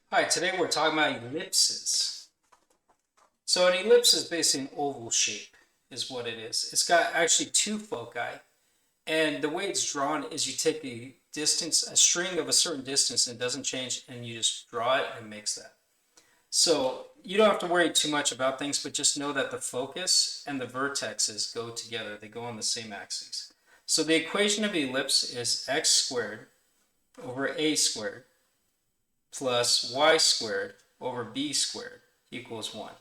Hi, today we're talking about ellipses. So an ellipse is basically an oval shape is what it is. It's got actually two foci, and the way it's drawn is you take a string of a certain distance and it doesn't change, and you just draw it and it makes that. So you don't have to worry too much about things, but just know that the focus and the vertexes go together. They go on the same axes. So the equation of the ellipse is x squared over a squared plus y squared over b squared equals 1.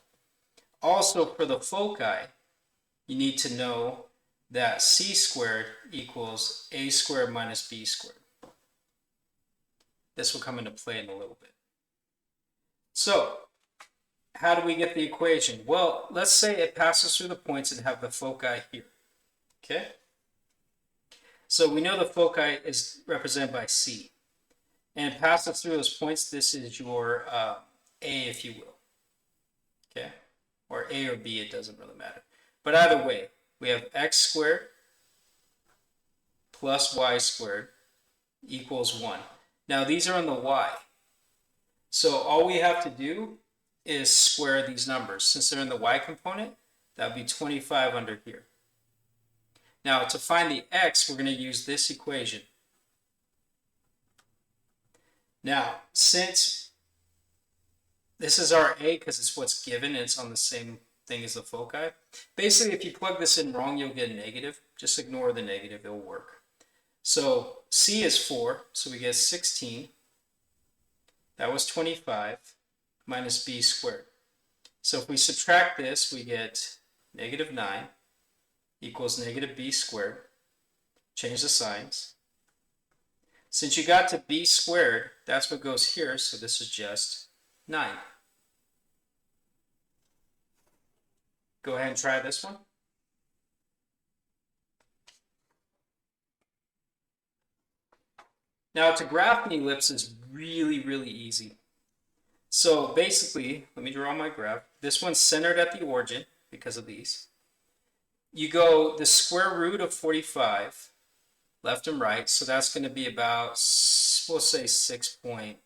Also, for the foci, you need to know that c squared equals a squared minus b squared. This will come into play in a little bit. So, how do we get the equation? Well, let's say it passes through the points and have the foci here. Okay? So we know the foci is represented by c. And it passes through those points. This is your A, if you will. Okay? Or A or B, it doesn't really matter. But either way, we have x squared plus y squared equals 1. Now these are on the y. So all we have to do is square these numbers. Since they're in the y component, that would be 25 under here. Now to find the x, we're going to use this equation. Now, since this is our A because it's what's given and it's on the same thing as the foci, basically if you plug this in wrong, you'll get a negative. Just ignore the negative, it'll work. So C is 4, so we get 16. That was 25 minus b squared. So if we subtract this, we get negative 9 equals negative b squared. Change the signs. Since you got to b squared, that's what goes here, so this is just 9. Go ahead and try this one. Now to graph an ellipse is really, really easy. So basically, let me draw my graph. This one's centered at the origin because of these. You go the square root of 45, left and right, so that's going to be about, we'll say 6.7.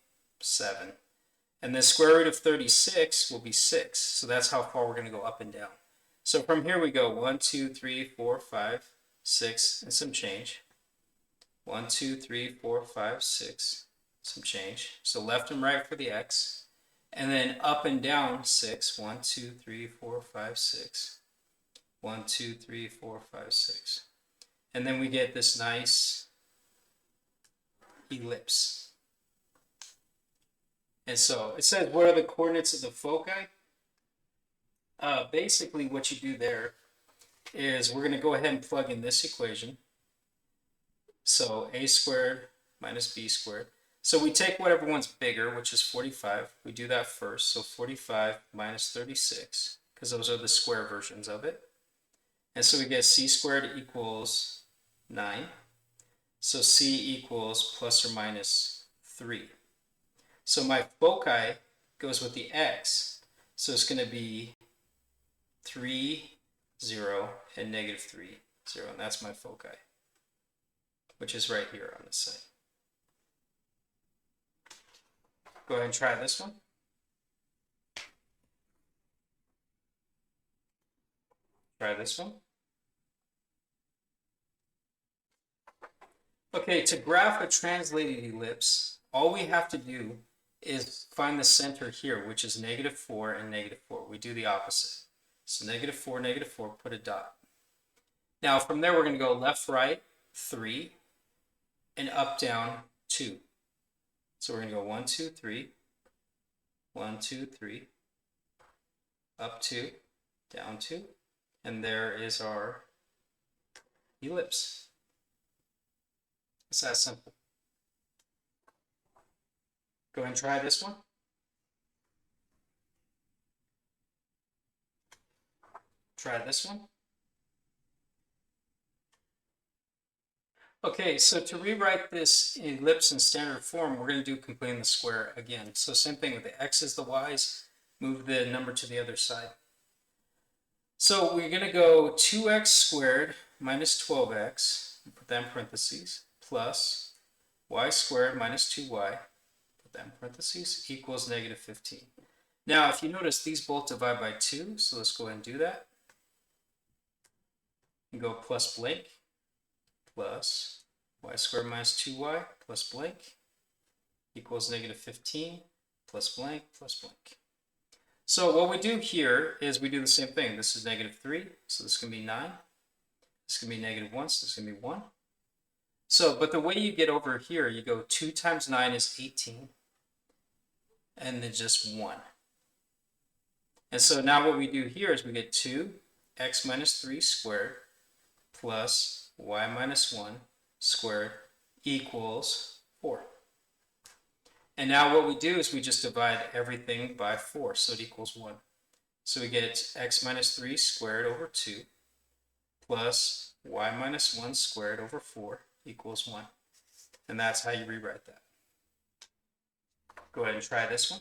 And the square root of 36 will be 6, so that's how far we're going to go up and down. So from here we go 1, 2, 3, 4, 5, 6, and some change. 1, 2, 3, 4, 5, 6, some change. So left and right for the x. And then up and down 6. 1, 2, 3, 4, 5, 6. 1, 2, 3, 4, 5, 6. And then we get this nice ellipse. And so it says, what are the coordinates of the foci? Basically, what you do there is we're going to go ahead and plug in this equation. So a squared minus b squared. So we take whatever one's bigger, which is 45. We do that first. So 45 minus 36, because those are the square versions of it. And so we get c squared equals 9. So c equals plus or minus 3. So my foci goes with the x. So it's going to be 3, 0, and negative 3, 0. And that's my foci, which is right here on the side. Go ahead and try this one. Try this one. Okay, to graph a translated ellipse, all we have to do is find the center here, which is negative 4 and negative 4. We do the opposite. So negative 4, put a dot. Now from there, we're going to go left, right, 3, and up, down, 2. So we're going to go 1, 2, 3, 1, 2, 3, up 2, down 2, and there is our ellipse. It's that simple. Go ahead and try this one. Try this one. Okay, so to rewrite this ellipse in standard form, we're going to do completing the square again. So same thing with the x's, the y's, move the number to the other side. So we're going to go 2x squared minus 12x, put that in parentheses, plus y squared minus 2y, put put that in parentheses, equals negative 15. Now, if you notice, these both divide by 2, so let's go ahead and do that. You go plus blank plus y squared minus 2y plus blank equals negative 15 plus blank plus blank. So what we do here is we do the same thing. This is negative 3, so this is going to be 9. This is going to be negative 1, so this is going to be 1. So, but the way you get over here, you go 2 times 9 is 18, and then just 1. And so now what we do here is we get 2x minus 3 squared plus y minus 1 squared equals 4. And now what we do is we just divide everything by 4, so it equals 1. So we get x minus 3 squared over 2 plus y minus 1 squared over 4 equals 1. And that's how you rewrite that. Go ahead and try this one.